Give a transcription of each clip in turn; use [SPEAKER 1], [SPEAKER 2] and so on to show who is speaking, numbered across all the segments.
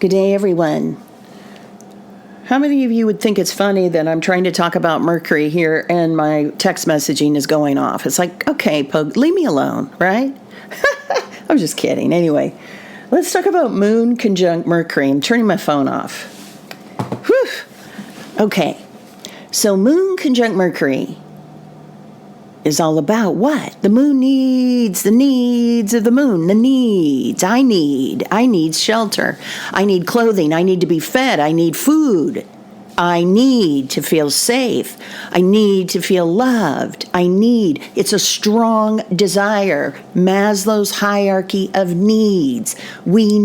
[SPEAKER 1] Good day, everyone. How many of you would think it's funny that I'm trying to talk about Mercury here and my text messaging is going off? It's like, okay, Pug, leave me alone, right? I'm just kidding. Anyway, let's talk about Moon conjunct Mercury. I'm turning my phone off. Whew. Okay, so Moon conjunct Mercury is all about what? The moon needs, the needs of the moon, the needs. I need shelter. I need clothing. I need to be fed. I need food. I need to feel safe. I need to feel loved. It's a strong desire. Maslow's hierarchy of needs. We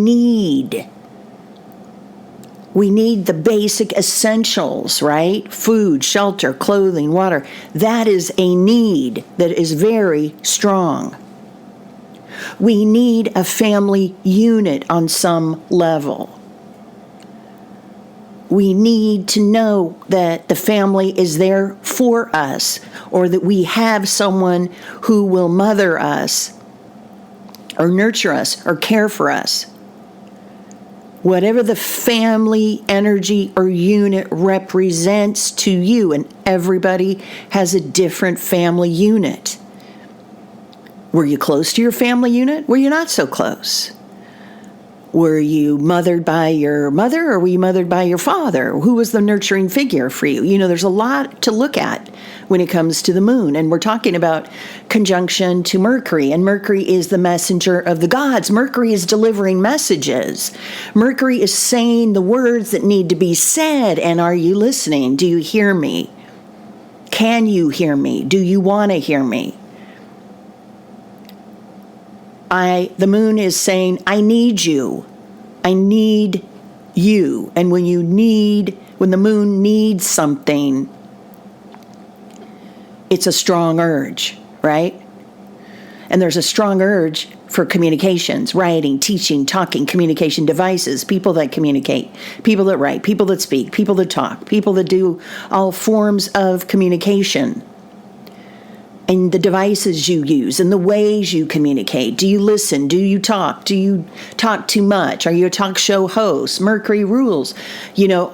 [SPEAKER 1] need the basic essentials, right? Food, shelter, clothing, water. That is a need that is very strong. We need a family unit on some level. We need to know that the family is there for us, or that we have someone who will mother us, or nurture us, or care for us. Whatever the family energy or unit represents to you, and everybody has a different family unit. Were you close to your family unit? Were you not so close? Were you mothered by your mother, or were you mothered by your father? Who was the nurturing figure for you? There's a lot to look at when it comes to the moon. And we're talking about conjunction to Mercury. And Mercury is the messenger of the gods. Mercury is delivering messages. Mercury is saying the words that need to be said. And are you listening? Do you hear me? Can you hear me? Do you want to hear me? The moon is saying, I need you. I need you. And when the moon needs something, it's a strong urge, right? And there's a strong urge for communications, writing, teaching, talking, communication devices, people that communicate, people that write, people that speak, people that talk, people that do all forms of communication. And the devices you use and the ways you communicate. Do you listen? Do you talk? Do you talk too much? Are you a talk show host? Mercury rules,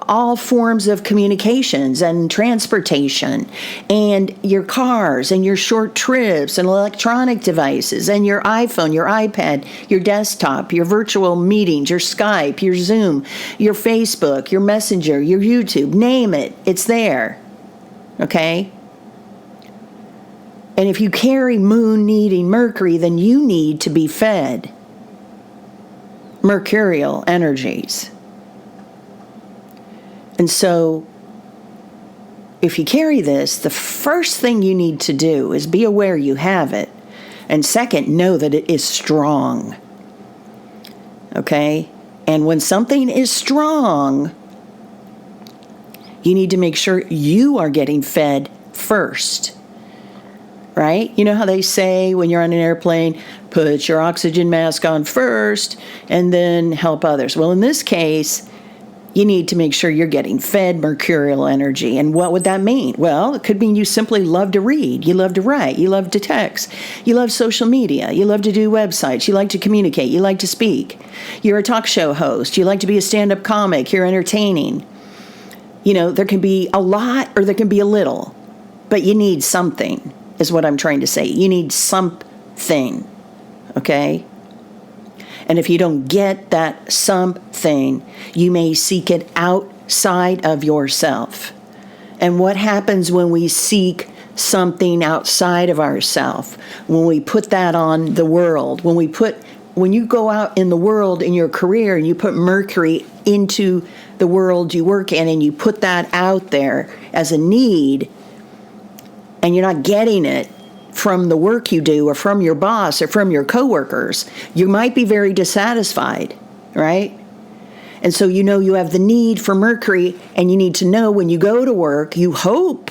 [SPEAKER 1] all forms of communications and transportation, and your cars and your short trips and electronic devices and your iPhone, your iPad, your desktop, your virtual meetings, your Skype, your Zoom, your Facebook, your Messenger, your YouTube, name it. It's there. Okay? And if you carry moon needing Mercury, then you need to be fed mercurial energies. And so, if you carry this, the first thing you need to do is be aware you have it. And second, know that it is strong. Okay? And when something is strong, you need to make sure you are getting fed first. Right? You know how they say when you're on an airplane, put your oxygen mask on first and then help others. Well, in this case, you need to make sure you're getting fed mercurial energy. And what would that mean? Well, it could mean you simply love to read, you love to write, you love to text, you love social media, you love to do websites, you like to communicate, you like to speak. You're a talk show host, you like to be a stand-up comic, you're entertaining. There can be a lot or there can be a little, but you need something. Is what I'm trying to say. You need something, okay? And if you don't get that something, you may seek it outside of yourself. And what happens when we seek something outside of ourselves? When we put that on the world, when you go out in the world in your career and you put Mercury into the world you work in and you put that out there as a need, and you're not getting it from the work you do or from your boss or from your coworkers, you might be very dissatisfied, right? And so you have the need for Mercury, and you need to know when you go to work, you hope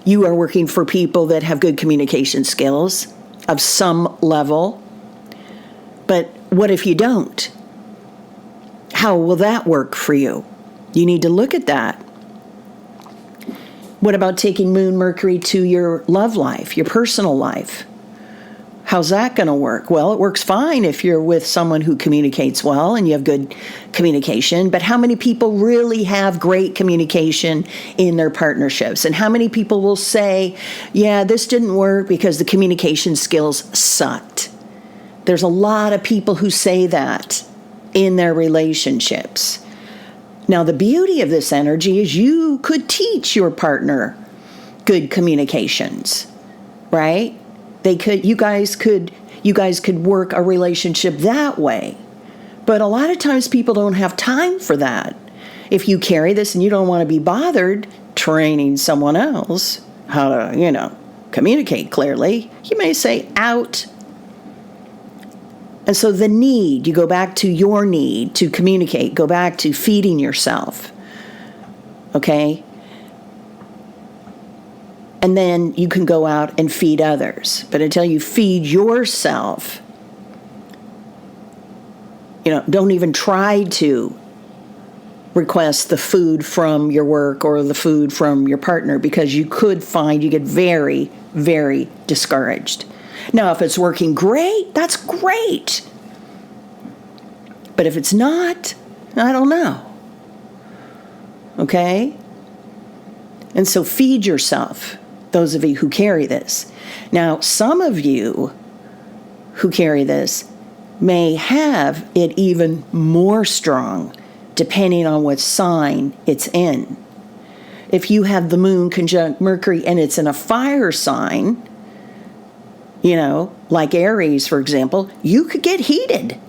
[SPEAKER 1] you are working for people that have good communication skills of some level. But what if you don't? How will that work for you? You need to look at that. What about taking Moon Mercury to your love life, your personal life? How's that going to work? Well, it works fine if you're with someone who communicates well and you have good communication, but how many people really have great communication in their partnerships? And how many people will say, yeah, this didn't work because the communication skills sucked? There's a lot of people who say that in their relationships. Now, the beauty of this energy is you could teach your partner good communications, right? You guys could work a relationship that way. But a lot of times people don't have time for that. If you carry this and you don't want to be bothered training someone else how to, communicate clearly, you may say out. And so the need, you go back to your need to communicate, go back to feeding yourself. Okay? And then you can go out and feed others. But until you feed yourself, don't even try to request the food from your work or the food from your partner, because you could find you get very, very discouraged. Now, if it's working great, that's great. But if it's not, I don't know. Okay? And so feed yourself, those of you who carry this. Now, some of you who carry this may have it even more strong, depending on what sign it's in. If you have the moon conjunct Mercury and it's in a fire sign, like Aries, for example, you could get heated.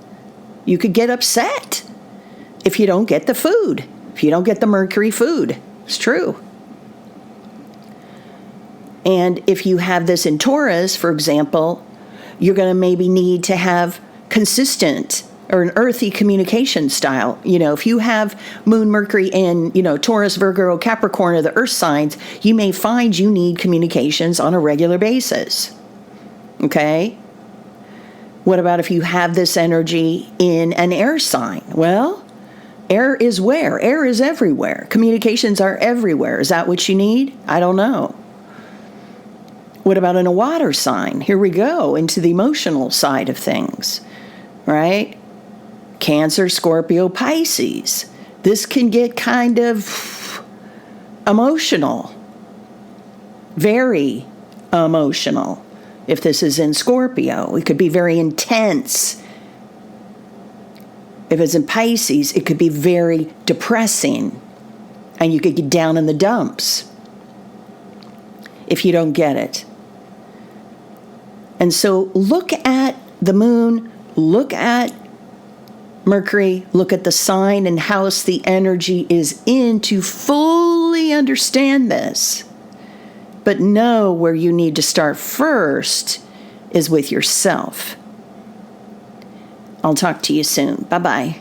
[SPEAKER 1] You could get upset if you don't get the food, if you don't get the Mercury food. It's true. And if you have this in Taurus, for example, you're going to maybe need to have consistent or an earthy communication style. If you have Moon, Mercury in, Taurus, Virgo, Capricorn, or the earth signs, you may find you need communications on a regular basis. Okay? What about if you have this energy in an air sign? Well, air is where? Air is everywhere. Communications are everywhere. Is that what you need? I don't know. What about in a water sign? Here we go, into the emotional side of things, right? Cancer, Scorpio, Pisces. This can get kind of emotional, very emotional. If this is in Scorpio, it could be very intense. If it's in Pisces, it could be very depressing, and you could get down in the dumps if you don't get it. And so look at the moon, look at Mercury, look at the sign and house the energy is in to fully understand this. But know where you need to start first is with yourself. I'll talk to you soon. Bye-bye.